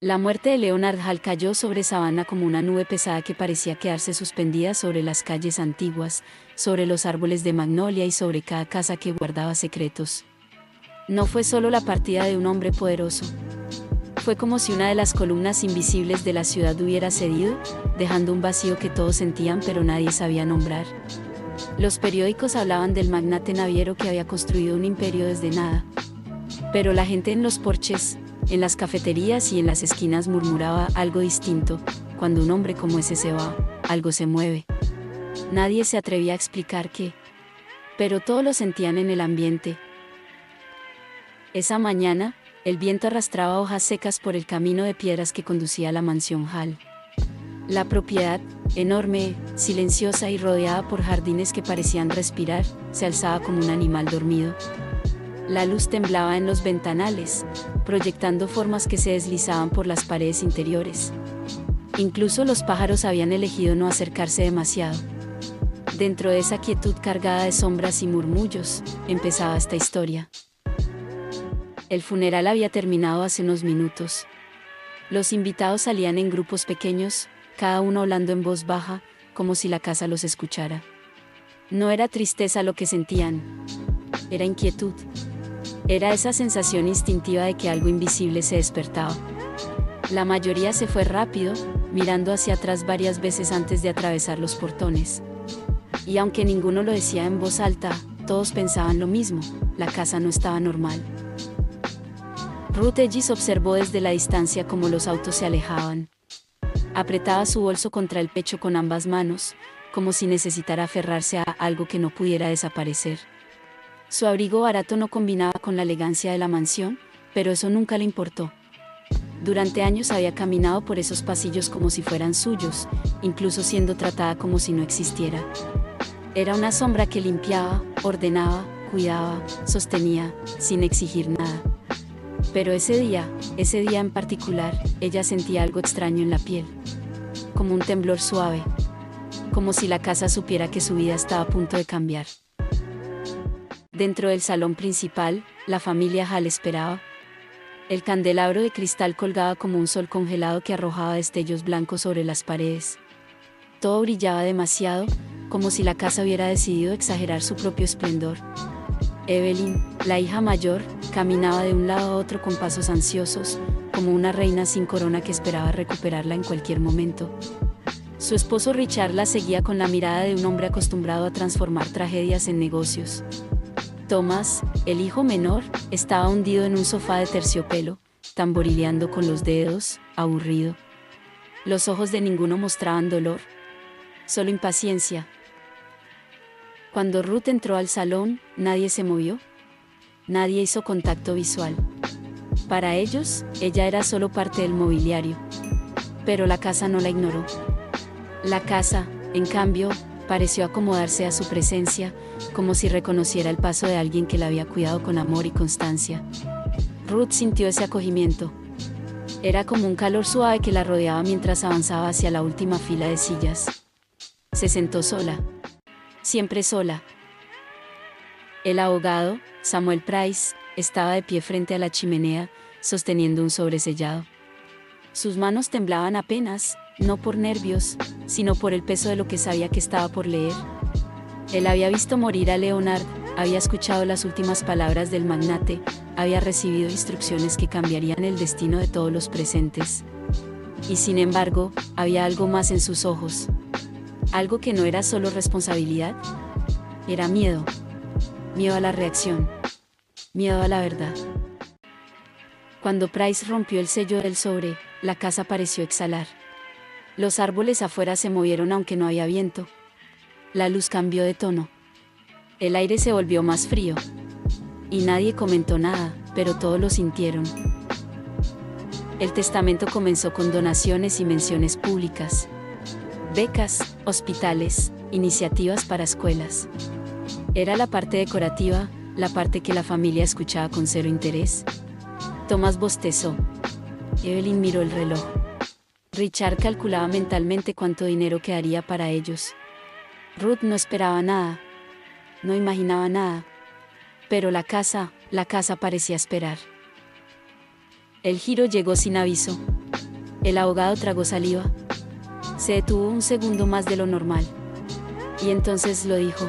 La muerte de Leonard Hall cayó sobre Savannah como una nube pesada que parecía quedarse suspendida sobre las calles antiguas, sobre los árboles de magnolia y sobre cada casa que guardaba secretos. No fue solo la partida de un hombre poderoso. Fue como si una de las columnas invisibles de la ciudad hubiera cedido, dejando un vacío que todos sentían pero nadie sabía nombrar. Los periódicos hablaban del magnate naviero que había construido un imperio desde nada. Pero la gente en los porches, en las cafeterías y en las esquinas murmuraba algo distinto. Cuando un hombre como ese se va, algo se mueve. Nadie se atrevía a explicar qué. Pero todos lo sentían en el ambiente. Esa mañana, el viento arrastraba hojas secas por el camino de piedras que conducía a la mansión Hall. La propiedad, enorme, silenciosa y rodeada por jardines que parecían respirar, se alzaba como un animal dormido. La luz temblaba en los ventanales, proyectando formas que se deslizaban por las paredes interiores. Incluso los pájaros habían elegido no acercarse demasiado. Dentro de esa quietud cargada de sombras y murmullos, empezaba esta historia. El funeral había terminado hace unos minutos. Los invitados salían en grupos pequeños, cada uno hablando en voz baja, como si la casa los escuchara. No era tristeza lo que sentían, era inquietud. Era esa sensación instintiva de que algo invisible se despertaba. La mayoría se fue rápido, mirando hacia atrás varias veces antes de atravesar los portones. Y aunque ninguno lo decía en voz alta, todos pensaban lo mismo: la casa no estaba normal. Ruth Ellis observó desde la distancia cómo los autos se alejaban. Apretaba su bolso contra el pecho con ambas manos, como si necesitara aferrarse a algo que no pudiera desaparecer. Su abrigo barato no combinaba con la elegancia de la mansión, pero eso nunca le importó. Durante años había caminado por esos pasillos como si fueran suyos, incluso siendo tratada como si no existiera. Era una sombra que limpiaba, ordenaba, cuidaba, sostenía, sin exigir nada. Pero ese día en particular, ella sentía algo extraño en la piel. Como un temblor suave. Como si la casa supiera que su vida estaba a punto de cambiar. Dentro del salón principal, la familia Hall esperaba. El candelabro de cristal colgaba como un sol congelado que arrojaba destellos blancos sobre las paredes. Todo brillaba demasiado, como si la casa hubiera decidido exagerar su propio esplendor. Evelyn, la hija mayor, caminaba de un lado a otro con pasos ansiosos, como una reina sin corona que esperaba recuperarla en cualquier momento. Su esposo Richard la seguía con la mirada de un hombre acostumbrado a transformar tragedias en negocios. Thomas, el hijo menor, estaba hundido en un sofá de terciopelo, tamborileando con los dedos, aburrido. Los ojos de ninguno mostraban dolor, solo impaciencia. Cuando Ruth entró al salón, nadie se movió. Nadie hizo contacto visual. Para ellos, ella era solo parte del mobiliario. Pero la casa no la ignoró. La casa, en cambio, pareció acomodarse a su presencia, como si reconociera el paso de alguien que la había cuidado con amor y constancia. Ruth sintió ese acogimiento. Era como un calor suave que la rodeaba mientras avanzaba hacia la última fila de sillas. Se sentó sola. Siempre sola. El abogado, Samuel Price, estaba de pie frente a la chimenea, sosteniendo un sobresellado. Sus manos temblaban apenas, no por nervios, sino por el peso de lo que sabía que estaba por leer. Él había visto morir a Leonard, había escuchado las últimas palabras del magnate, había recibido instrucciones que cambiarían el destino de todos los presentes. Y sin embargo, había algo más en sus ojos. Algo que no era solo responsabilidad. Era miedo. Miedo a la reacción. Miedo a la verdad. Cuando Price rompió el sello del sobre, la casa pareció exhalar. Los árboles afuera se movieron aunque no había viento. La luz cambió de tono. El aire se volvió más frío. Y nadie comentó nada, pero todos lo sintieron. El testamento comenzó con donaciones y menciones públicas. Becas, hospitales, iniciativas para escuelas. Era la parte decorativa, la parte que la familia escuchaba con cero interés. Thomas bostezó. Evelyn miró el reloj. Richard calculaba mentalmente cuánto dinero quedaría para ellos. Ruth no esperaba nada. No imaginaba nada. Pero la casa parecía esperar. El giro llegó sin aviso. El abogado tragó saliva. Se detuvo un segundo más de lo normal. Y entonces lo dijo.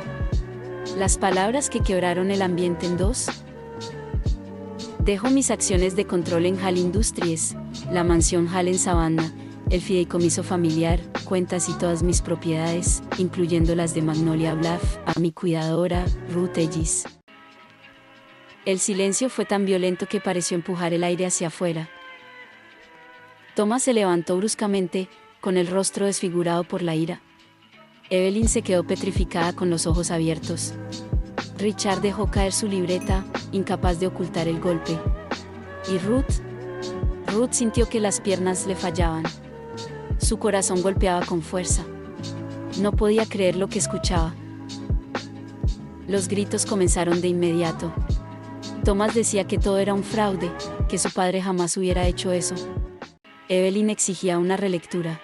Las palabras que quebraron el ambiente en dos. Dejo mis acciones de control en Hall Industries, la mansión Hall en Savannah, el fideicomiso familiar, cuentas y todas mis propiedades, incluyendo las de Magnolia Bluff, a mi cuidadora, Ruth Ellis. El silencio fue tan violento que pareció empujar el aire hacia afuera. Thomas se levantó bruscamente, con el rostro desfigurado por la ira. Evelyn se quedó petrificada con los ojos abiertos. Richard dejó caer su libreta, incapaz de ocultar el golpe. ¿Y Ruth sintió que las piernas le fallaban. Su corazón golpeaba con fuerza. No podía creer lo que escuchaba. Los gritos comenzaron de inmediato. Thomas decía que todo era un fraude, que su padre jamás hubiera hecho eso. Evelyn exigía una relectura.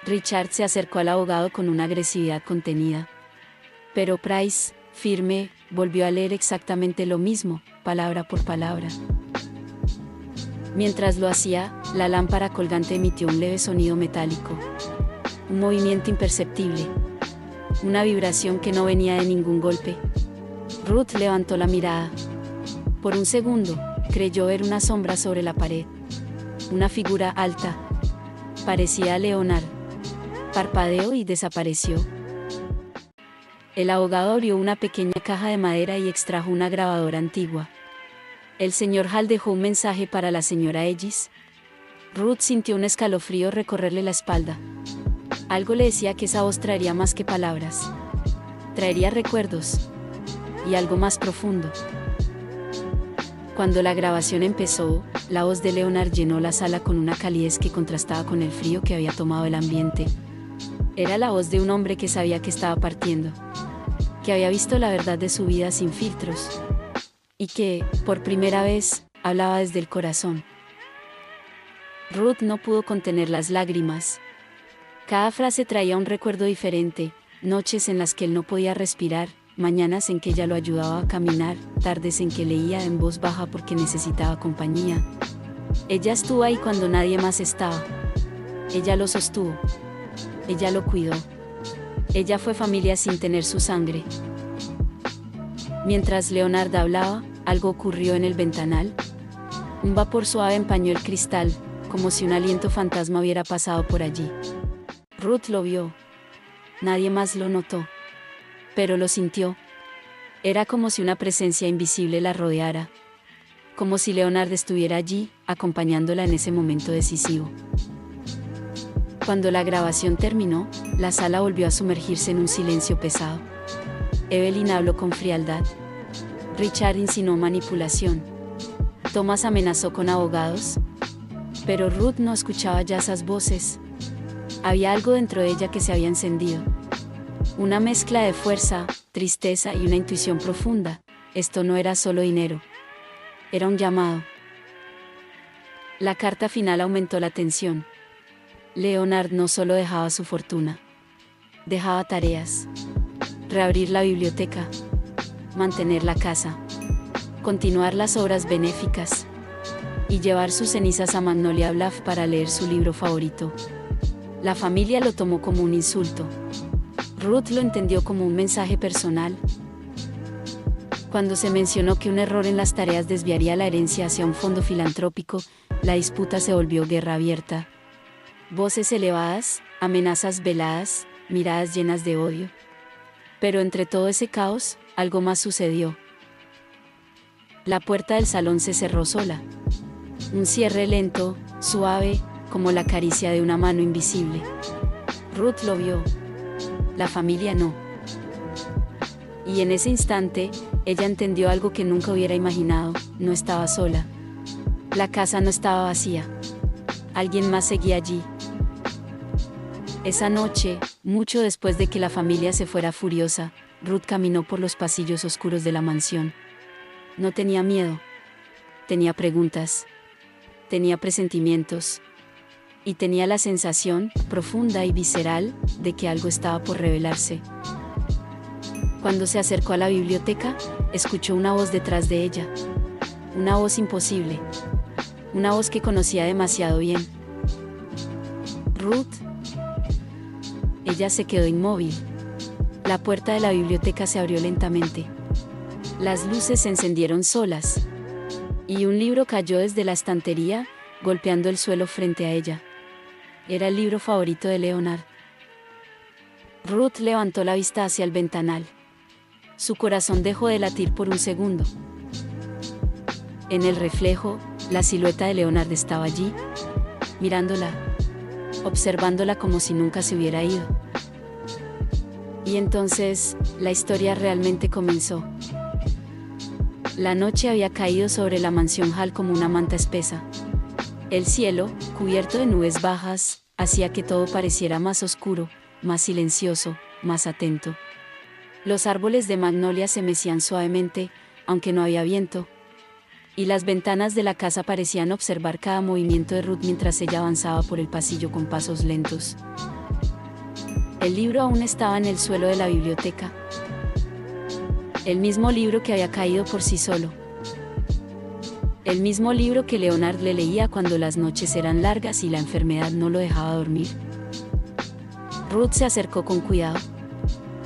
Richard se acercó al abogado con una agresividad contenida. Pero Price, firme, volvió a leer exactamente lo mismo, palabra por palabra. Mientras lo hacía, la lámpara colgante emitió un leve sonido metálico. Un movimiento imperceptible. Una vibración que no venía de ningún golpe. Ruth levantó la mirada. Por un segundo, creyó ver una sombra sobre la pared. Una figura alta. Parecía a Leonard. Parpadeó y desapareció. El abogado abrió una pequeña caja de madera y extrajo una grabadora antigua. El señor Hall dejó un mensaje para la señora Ellis. Ruth sintió un escalofrío recorrerle la espalda. Algo le decía que esa voz traería más que palabras. Traería recuerdos. Y algo más profundo. Cuando la grabación empezó, la voz de Leonard llenó la sala con una calidez que contrastaba con el frío que había tomado el ambiente. Era la voz de un hombre que sabía que estaba partiendo. Que había visto la verdad de su vida sin filtros. Y que, por primera vez, hablaba desde el corazón. Ruth no pudo contener las lágrimas. Cada frase traía un recuerdo diferente, noches en las que él no podía respirar, mañanas en que ella lo ayudaba a caminar, tardes en que leía en voz baja porque necesitaba compañía. Ella estuvo ahí cuando nadie más estaba. Ella lo sostuvo. Ella lo cuidó. Ella fue familia sin tener su sangre. Mientras Leonard hablaba, algo ocurrió en el ventanal. Un vapor suave empañó el cristal, como si un aliento fantasma hubiera pasado por allí. Ruth lo vio. Nadie más lo notó. Pero lo sintió. Era como si una presencia invisible la rodeara. Como si Leonard estuviera allí, acompañándola en ese momento decisivo. Cuando la grabación terminó, la sala volvió a sumergirse en un silencio pesado. Evelyn habló con frialdad. Richard insinuó manipulación. Thomas amenazó con abogados. Pero Ruth no escuchaba ya esas voces. Había algo dentro de ella que se había encendido. Una mezcla de fuerza, tristeza y una intuición profunda. Esto no era solo dinero. Era un llamado. La carta final aumentó la tensión. Leonard no solo dejaba su fortuna. Dejaba tareas. Reabrir la biblioteca. Mantener la casa. Continuar las obras benéficas. Y llevar sus cenizas a Magnolia Bluff para leer su libro favorito. La familia lo tomó como un insulto. Ruth lo entendió como un mensaje personal. Cuando se mencionó que un error en las tareas desviaría la herencia hacia un fondo filantrópico, la disputa se volvió guerra abierta. Voces elevadas, amenazas veladas, miradas llenas de odio. Pero entre todo ese caos, algo más sucedió. La puerta del salón se cerró sola. Un cierre lento, suave, como la caricia de una mano invisible. Ruth lo vio. La familia no. Y en ese instante, ella entendió algo que nunca hubiera imaginado: no estaba sola. La casa no estaba vacía. Alguien más seguía allí. Esa noche, mucho después de que la familia se fuera furiosa, Ruth caminó por los pasillos oscuros de la mansión. No tenía miedo. Tenía preguntas. Tenía presentimientos. Y tenía la sensación, profunda y visceral, de que algo estaba por revelarse. Cuando se acercó a la biblioteca, escuchó una voz detrás de ella. Una voz imposible. Una voz que conocía demasiado bien. Ruth. Ella se quedó inmóvil. La puerta de la biblioteca se abrió lentamente. Las luces se encendieron solas. Y un libro cayó desde la estantería, golpeando el suelo frente a ella. Era el libro favorito de Leonard. Ruth levantó la vista hacia el ventanal. Su corazón dejó de latir por un segundo. En el reflejo, la silueta de Leonard estaba allí, mirándola, observándola como si nunca se hubiera ido. Y entonces, la historia realmente comenzó. La noche había caído sobre la mansión Hall como una manta espesa. El cielo, cubierto de nubes bajas, hacía que todo pareciera más oscuro, más silencioso, más atento. Los árboles de magnolia se mecían suavemente, aunque no había viento, y las ventanas de la casa parecían observar cada movimiento de Ruth mientras ella avanzaba por el pasillo con pasos lentos. El libro aún estaba en el suelo de la biblioteca. El mismo libro que había caído por sí solo. El mismo libro que Leonard le leía cuando las noches eran largas y la enfermedad no lo dejaba dormir. Ruth se acercó con cuidado.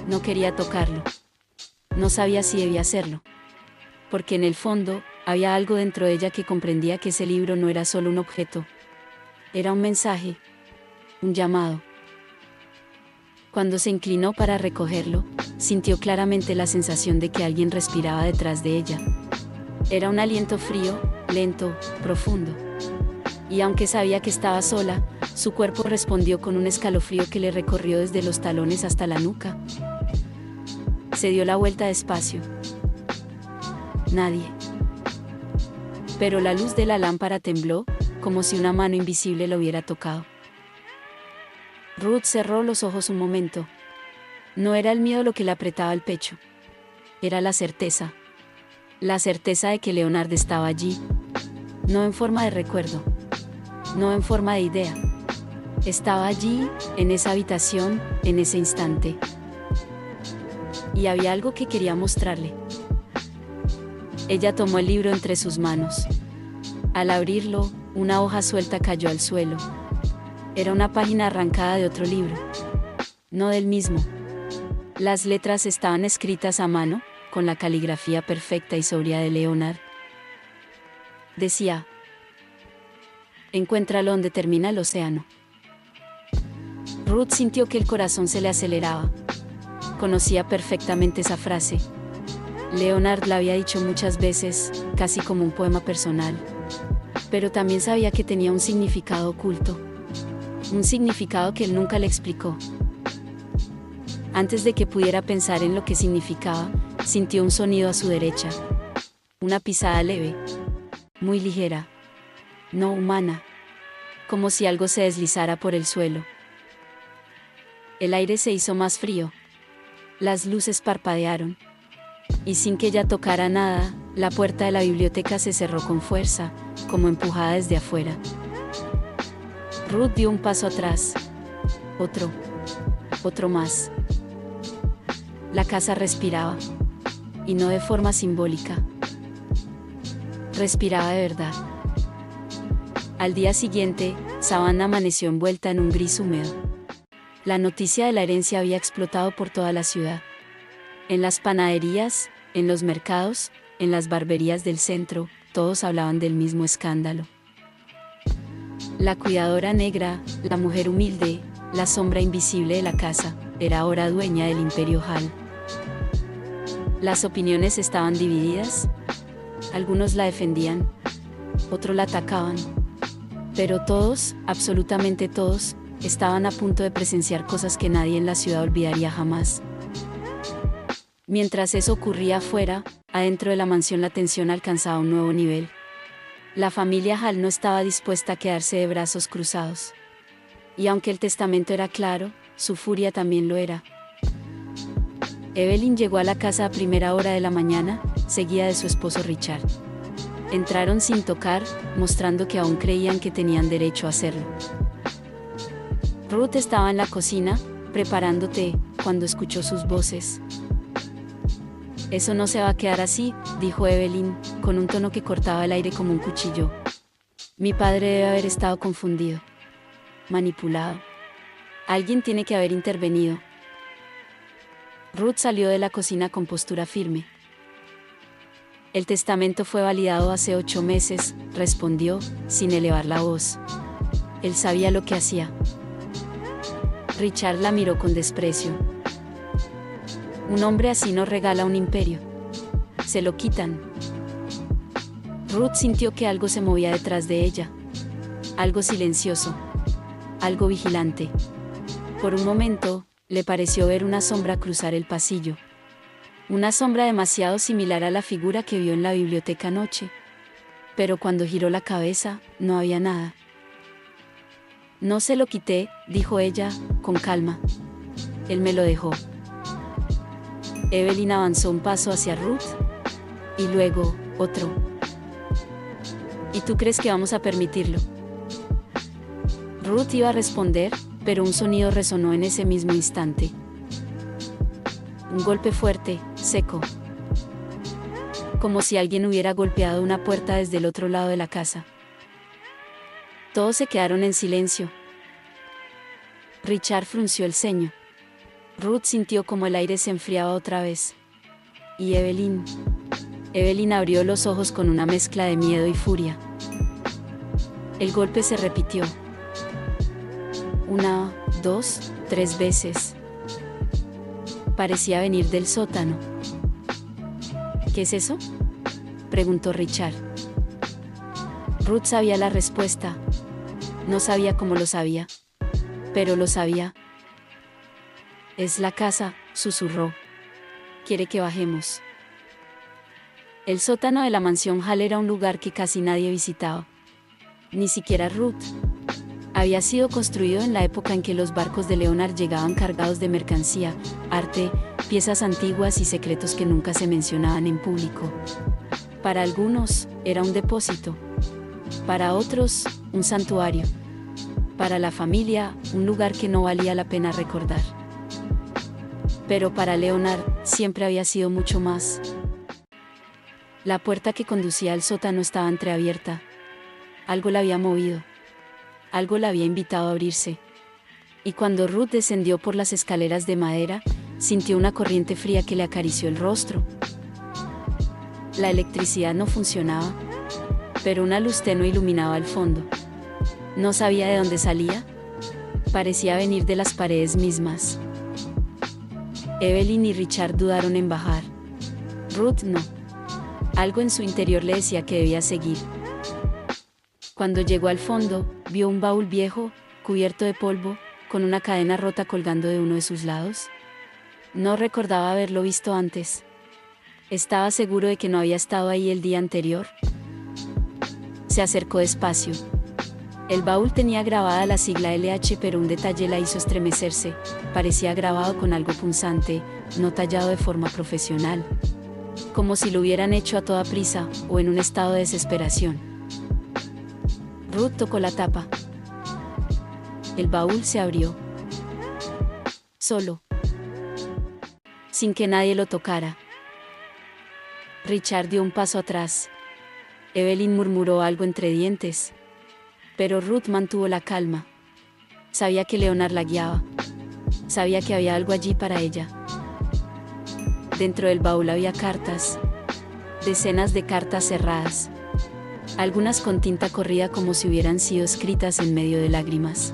No quería tocarlo. No sabía si debía hacerlo. Porque en el fondo, había algo dentro de ella que comprendía que ese libro no era solo un objeto. Era un mensaje. Un llamado. Cuando se inclinó para recogerlo, sintió claramente la sensación de que alguien respiraba detrás de ella. Era un aliento frío, lento, profundo. Y aunque sabía que estaba sola, su cuerpo respondió con un escalofrío que le recorrió desde los talones hasta la nuca. Se dio la vuelta despacio. Nadie. Pero la luz de la lámpara tembló, como si una mano invisible lo hubiera tocado. Ruth cerró los ojos un momento. No era el miedo lo que le apretaba el pecho. Era la certeza. La certeza de que Leonard estaba allí. No en forma de recuerdo. No en forma de idea. Estaba allí, en esa habitación, en ese instante. Y había algo que quería mostrarle. Ella tomó el libro entre sus manos. Al abrirlo, una hoja suelta cayó al suelo. Era una página arrancada de otro libro. No del mismo. Las letras estaban escritas a mano, con la caligrafía perfecta y sobria de Leonard. Decía: encuéntralo donde termina el océano. Ruth sintió que el corazón se le aceleraba. Conocía perfectamente esa frase. Leonard la había dicho muchas veces, casi como un poema personal. Pero también sabía que tenía un significado oculto. Un significado que él nunca le explicó. Antes de que pudiera pensar en lo que significaba, sintió un sonido a su derecha. Una pisada leve. Muy ligera. No humana. Como si algo se deslizara por el suelo. El aire se hizo más frío. Las luces parpadearon. Y sin que ella tocara nada, la puerta de la biblioteca se cerró con fuerza, como empujada desde afuera. Ruth dio un paso atrás. Otro más. La casa respiraba. Y no de forma simbólica. Respiraba de verdad. Al día siguiente, Savannah amaneció envuelta en un gris húmedo. La noticia de la herencia había explotado por toda la ciudad. En las panaderías, en los mercados, en las barberías del centro, todos hablaban del mismo escándalo. La cuidadora negra, la mujer humilde, la sombra invisible de la casa, era ahora dueña del Imperio Hall. Las opiniones estaban divididas. Algunos la defendían, otros la atacaban. Pero todos, absolutamente todos, estaban a punto de presenciar cosas que nadie en la ciudad olvidaría jamás. Mientras eso ocurría afuera, adentro de la mansión la tensión alcanzaba un nuevo nivel. La familia Hall no estaba dispuesta a quedarse de brazos cruzados. Y aunque el testamento era claro, su furia también lo era. Evelyn llegó a la casa a primera hora de la mañana, seguida de su esposo Richard. Entraron sin tocar, mostrando que aún creían que tenían derecho a hacerlo. Ruth estaba en la cocina, preparando té, cuando escuchó sus voces. «Eso no se va a quedar así», dijo Evelyn, con un tono que cortaba el aire como un cuchillo. Mi padre debe haber estado confundido, manipulado. Alguien tiene que haber intervenido. Ruth salió de la cocina con postura firme. El testamento fue validado hace 8 meses, respondió, sin elevar la voz. Él sabía lo que hacía. Richard la miró con desprecio. Un hombre así no regala un imperio. Se lo quitan. Ruth sintió que algo se movía detrás de ella. Algo silencioso. Algo vigilante. Por un momento, le pareció ver una sombra cruzar el pasillo. Una sombra demasiado similar a la figura que vio en la biblioteca anoche. Pero cuando giró la cabeza, no había nada. No se lo quité, dijo ella, con calma. Él me lo dejó. Evelyn avanzó un paso hacia Ruth. Y luego, otro. ¿Y tú crees que vamos a permitirlo? Ruth iba a responder, pero un sonido resonó en ese mismo instante. Un golpe fuerte, seco. Como si alguien hubiera golpeado una puerta desde el otro lado de la casa. Todos se quedaron en silencio. Richard frunció el ceño. Ruth sintió como el aire se enfriaba otra vez. ¿Y Evelyn? Evelyn abrió los ojos con una mezcla de miedo y furia. El golpe se repitió. 1, 2, 3 veces. Parecía venir del sótano. ¿Qué es eso?, preguntó Richard. Ruth sabía la respuesta. No sabía cómo lo sabía, pero lo sabía. Es la casa, susurró. Quiere que bajemos. El sótano de la mansión Hall era un lugar que casi nadie visitaba. Ni siquiera Ruth. Había sido construido en la época en que los barcos de Leonard llegaban cargados de mercancía, arte, piezas antiguas y secretos que nunca se mencionaban en público. Para algunos, era un depósito. Para otros, un santuario. Para la familia, un lugar que no valía la pena recordar. Pero para Leonard, siempre había sido mucho más. La puerta que conducía al sótano estaba entreabierta. Algo la había movido. Algo la había invitado a abrirse. Y cuando Ruth descendió por las escaleras de madera, sintió una corriente fría que le acarició el rostro. La electricidad no funcionaba, pero una luz tenue iluminaba el fondo. No sabía de dónde salía. Parecía venir de las paredes mismas. Evelyn y Richard dudaron en bajar. Ruth no. Algo en su interior le decía que debía seguir. Cuando llegó al fondo, vio un baúl viejo, cubierto de polvo, con una cadena rota colgando de uno de sus lados. No recordaba haberlo visto antes. ¿Estaba seguro de que no había estado ahí el día anterior? Se acercó despacio. El baúl tenía grabada la sigla LH, pero un detalle la hizo estremecerse. Parecía grabado con algo punzante, no tallado de forma profesional. Como si lo hubieran hecho a toda prisa, o en un estado de desesperación. Ruth tocó la tapa. El baúl se abrió. Solo. Sin que nadie lo tocara. Richard dio un paso atrás. Evelyn murmuró algo entre dientes. Pero Ruth mantuvo la calma. Sabía que Leonard la guiaba. Sabía que había algo allí para ella. Dentro del baúl había cartas. Decenas de cartas cerradas. Algunas con tinta corrida como si hubieran sido escritas en medio de lágrimas.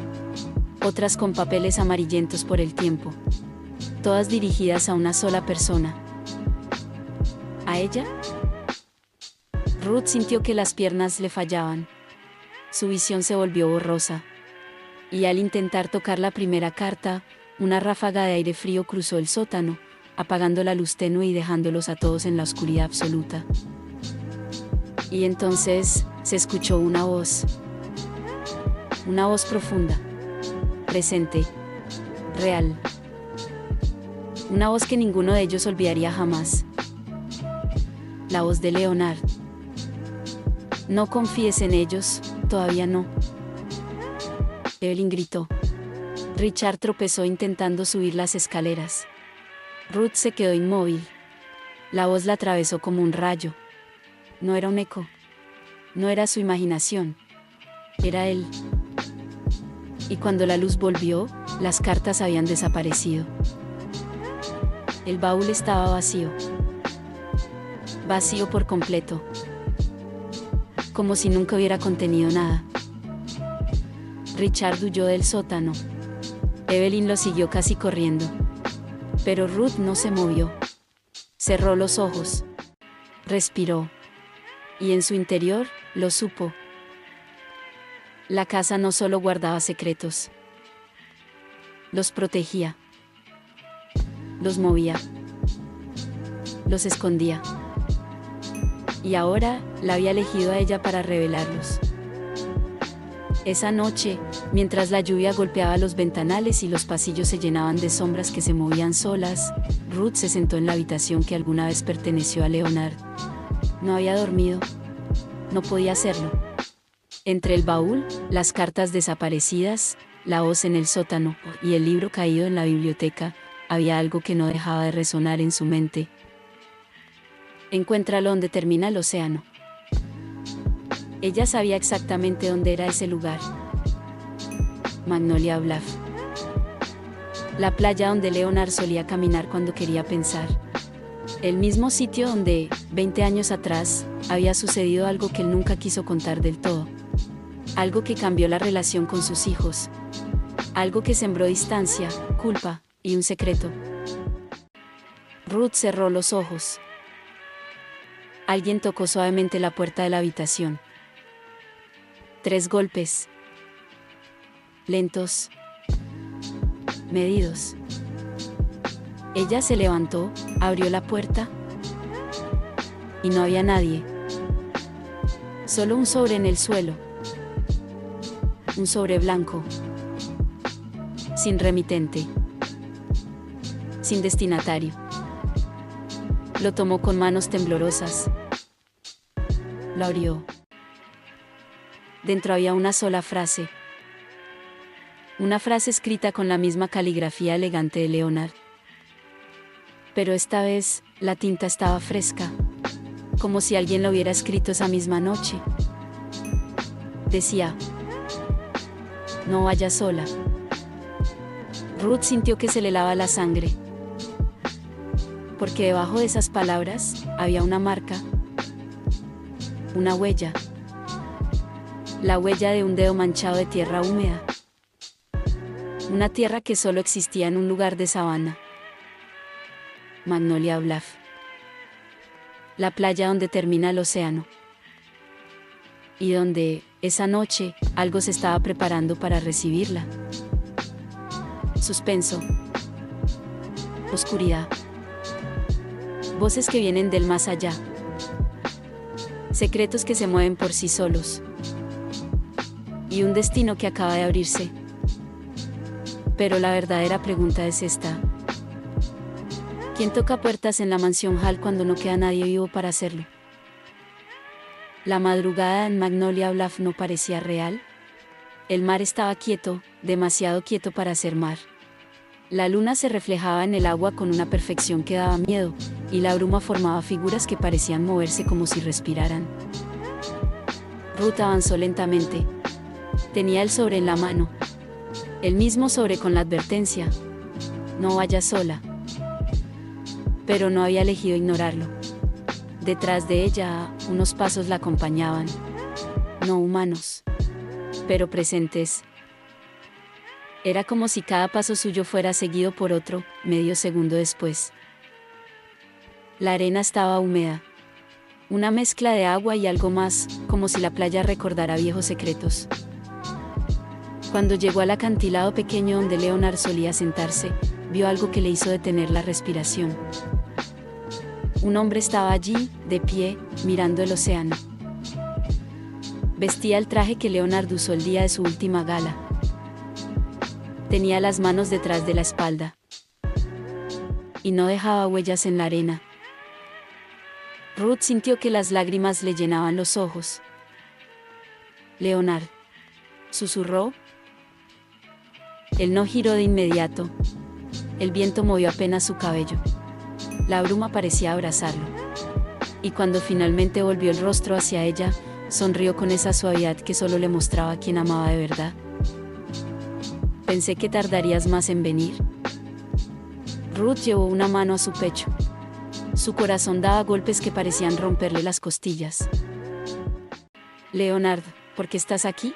Otras con papeles amarillentos por el tiempo. Todas dirigidas a una sola persona. ¿A ella? Ruth sintió que las piernas le fallaban. Su visión se volvió borrosa. Y al intentar tocar la primera carta, una ráfaga de aire frío cruzó el sótano, apagando la luz tenue y dejándolos a todos en la oscuridad absoluta. Y entonces, se escuchó una voz. Una voz profunda. Presente. Real. Una voz que ninguno de ellos olvidaría jamás. La voz de Leonard. No confíes en ellos, todavía no. Evelyn gritó. Richard tropezó intentando subir las escaleras. Ruth se quedó inmóvil. La voz la atravesó como un rayo. No era un eco. No era su imaginación. Era él. Y cuando la luz volvió, las cartas habían desaparecido. El baúl estaba vacío. Vacío por completo. Como si nunca hubiera contenido nada. Richard huyó del sótano. Evelyn lo siguió casi corriendo. Pero Ruth no se movió. Cerró los ojos. Respiró. Y en su interior, lo supo. La casa no solo guardaba secretos. Los protegía. Los movía. Los escondía. Y ahora, la había elegido a ella para revelarlos. Esa noche, mientras la lluvia golpeaba los ventanales y los pasillos se llenaban de sombras que se movían solas, Ruth se sentó en la habitación que alguna vez perteneció a Leonard. No había dormido. No podía hacerlo. Entre el baúl, las cartas desaparecidas, la hoz en el sótano y el libro caído en la biblioteca, había algo que no dejaba de resonar en su mente. Encuéntralo donde termina el océano. Ella sabía exactamente dónde era ese lugar. Magnolia Bluff. La playa donde Leonard solía caminar cuando quería pensar. El mismo sitio donde, 20 años atrás, había sucedido algo que él nunca quiso contar del todo. Algo que cambió la relación con sus hijos. Algo que sembró distancia, culpa y un secreto. Ruth cerró los ojos. Alguien tocó suavemente la puerta de la habitación. 3 golpes. Lentos. Medidos. Ella se levantó, abrió la puerta. Y no había nadie. Solo un sobre en el suelo. Un sobre blanco. Sin remitente. Sin destinatario. Lo tomó con manos temblorosas. Lo abrió. Dentro había una sola frase. Una frase escrita con la misma caligrafía elegante de Leonard. Pero esta vez, la tinta estaba fresca. Como si alguien lo hubiera escrito esa misma noche. Decía: no vaya sola. Ruth sintió que se le helaba la sangre. Porque debajo de esas palabras, había una marca. Una huella. La huella de un dedo manchado de tierra húmeda. Una tierra que solo existía en un lugar de sabana. Magnolia Bluff. La playa donde termina el océano. Y donde, esa noche, algo se estaba preparando para recibirla. Suspenso. Oscuridad. Voces que vienen del más allá. Secretos que se mueven por sí solos. Y un destino que acaba de abrirse. Pero la verdadera pregunta es esta. ¿Quién toca puertas en la mansión Hall cuando no queda nadie vivo para hacerlo? La madrugada en Magnolia Bluff no parecía real. El mar estaba quieto, demasiado quieto para ser mar. La luna se reflejaba en el agua con una perfección que daba miedo, y la bruma formaba figuras que parecían moverse como si respiraran. Ruth avanzó lentamente. Tenía el sobre en la mano. El mismo sobre con la advertencia: no vaya sola. Pero no había elegido ignorarlo. Detrás de ella, unos pasos la acompañaban. No humanos, pero presentes. Era como si cada paso suyo fuera seguido por otro, medio segundo después. La arena estaba húmeda. Una mezcla de agua y algo más, como si la playa recordara viejos secretos. Cuando llegó al acantilado pequeño donde Leonard solía sentarse, vio algo que le hizo detener la respiración. Un hombre estaba allí, de pie, mirando el océano. Vestía el traje que Leonard usó el día de su última gala. Tenía las manos detrás de la espalda. Y no dejaba huellas en la arena. Ruth sintió que las lágrimas le llenaban los ojos. «Leonard», susurró. Él no giró de inmediato. El viento movió apenas su cabello. La bruma parecía abrazarlo. Y cuando finalmente volvió el rostro hacia ella, Sonrió con esa suavidad que solo le mostraba a quien amaba de verdad. Pensé que tardarías más en venir. Ruth llevó una mano a su pecho. Su corazón daba golpes que parecían romperle las costillas. Leonard, ¿por qué estás aquí?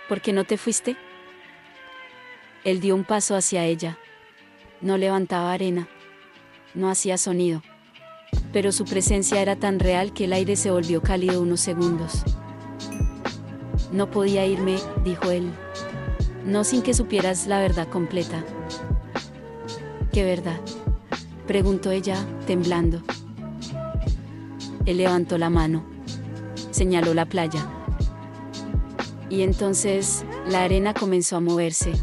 ¿Por qué no te fuiste? Él dio un paso hacia ella. No levantaba arena. No hacía sonido. Pero su presencia era tan real que el aire se volvió cálido unos segundos. No podía irme, dijo él. No sin que supieras la verdad completa. ¿Qué verdad?, preguntó ella, temblando. Él levantó la mano. Señaló la playa. Y entonces, la arena comenzó a moverse.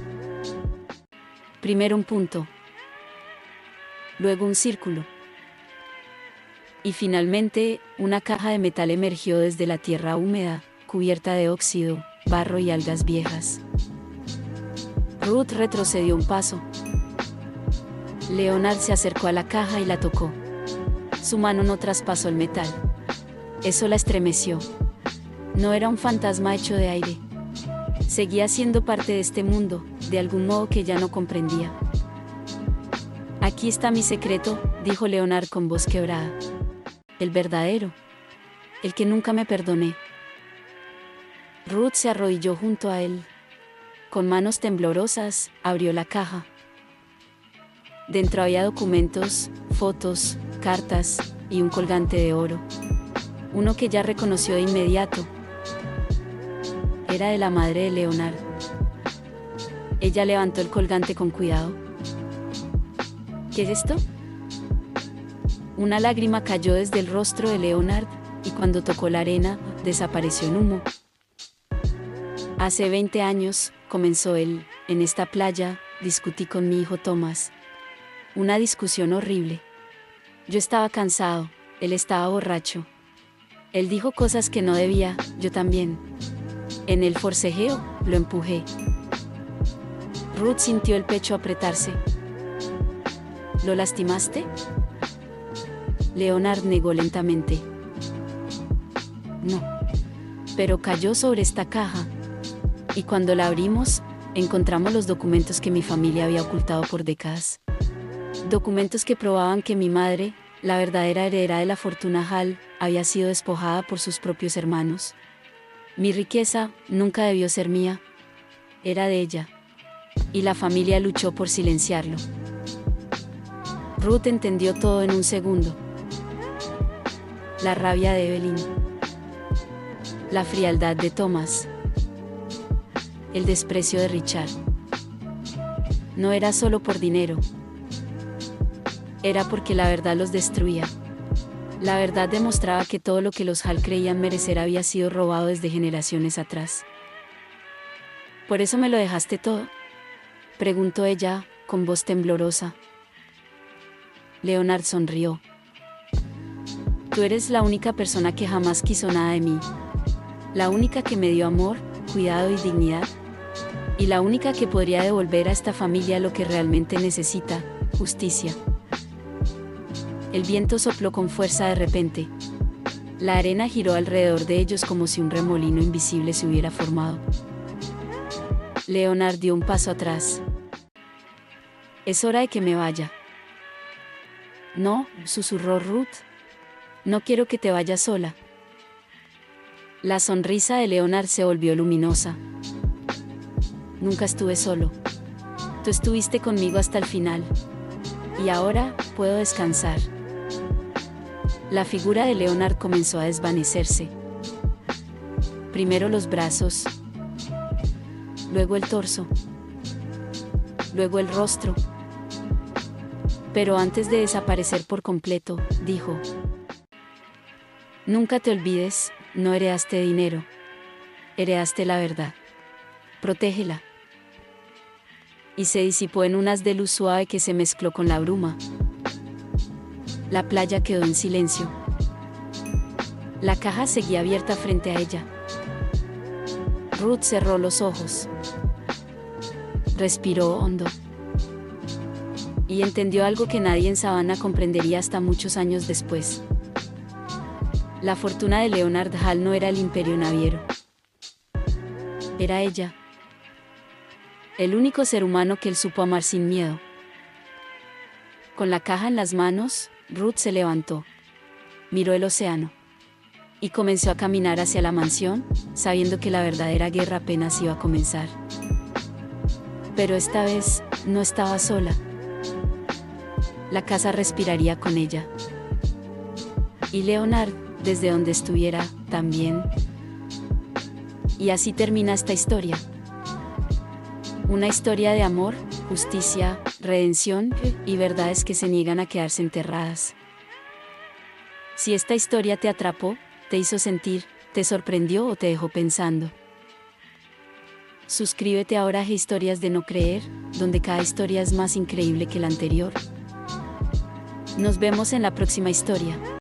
Primero un punto. Luego un círculo. Y finalmente, una caja de metal emergió desde la tierra húmeda, cubierta de óxido, barro y algas viejas. Ruth retrocedió un paso. Leonard se acercó a la caja y la tocó. Su mano no traspasó el metal. Eso la estremeció. No era un fantasma hecho de aire. Seguía siendo parte de este mundo, de algún modo que ya no comprendía. Aquí está mi secreto, dijo Leonard con voz quebrada. El verdadero. El que nunca me perdoné. Ruth se arrodilló junto a él. Con manos temblorosas, abrió la caja. Dentro había documentos, fotos, cartas y un colgante de oro. Uno que ya reconoció de inmediato. Era de la madre de Leonard. Ella levantó el colgante con cuidado. ¿Qué es esto? Una lágrima cayó desde el rostro de Leonard, y cuando tocó la arena, desapareció en humo. Hace 20 años, comenzó él, en esta playa, discutí con mi hijo Thomas. Una discusión horrible. Yo estaba cansado, él estaba borracho. Él dijo cosas que no debía, yo también. En el forcejeo, lo empujé. Ruth sintió el pecho apretarse. ¿Lo lastimaste? Leonard negó lentamente. No. Pero cayó sobre esta caja. Y cuando la abrimos, encontramos los documentos que mi familia había ocultado por décadas. Documentos que probaban que mi madre, la verdadera heredera de la fortuna Hall, había sido despojada por sus propios hermanos. Mi riqueza nunca debió ser mía. Era de ella. Y la familia luchó por silenciarlo. Ruth entendió todo en un segundo. La rabia de Evelyn. La frialdad de Thomas. El desprecio de Richard. No era solo por dinero. Era porque la verdad los destruía. La verdad demostraba que todo lo que los Hall creían merecer había sido robado desde generaciones atrás. ¿Por eso me lo dejaste todo?, preguntó ella, con voz temblorosa. Leonard sonrió. Tú eres la única persona que jamás quiso nada de mí. La única que me dio amor, cuidado y dignidad. Y la única que podría devolver a esta familia lo que realmente necesita, justicia. El viento sopló con fuerza de repente. La arena giró alrededor de ellos como si un remolino invisible se hubiera formado. Leonard dio un paso atrás. Es hora de que me vaya. No, susurró Ruth. No quiero que te vayas sola. La sonrisa de Leonard se volvió luminosa. Nunca estuve solo. Tú estuviste conmigo hasta el final. Y ahora, puedo descansar. La figura de Leonard comenzó a desvanecerse. Primero los brazos. Luego el torso. Luego el rostro. Pero antes de desaparecer por completo, dijo: Nunca te olvides, no heredaste dinero. Heredaste la verdad. Protégela. Y se disipó en un haz de luz suave que se mezcló con la bruma. La playa quedó en silencio. La caja seguía abierta frente a ella. Ruth cerró los ojos. Respiró hondo. Y entendió algo que nadie en Savannah comprendería hasta muchos años después. La fortuna de Leonard Hall no era el imperio naviero. Era ella. El único ser humano que él supo amar sin miedo. Con la caja en las manos, Ruth se levantó. Miró el océano. Y comenzó a caminar hacia la mansión, sabiendo que la verdadera guerra apenas iba a comenzar. Pero esta vez, no estaba sola. La casa respiraría con ella. Y Leonard, desde donde estuviera, también. Y así termina esta historia. Una historia de amor, justicia, redención y verdades que se niegan a quedarse enterradas. Si esta historia te atrapó, te hizo sentir, te sorprendió o te dejó pensando. Suscríbete ahora a Historias de No Creer, donde cada historia es más increíble que la anterior. Nos vemos en la próxima historia.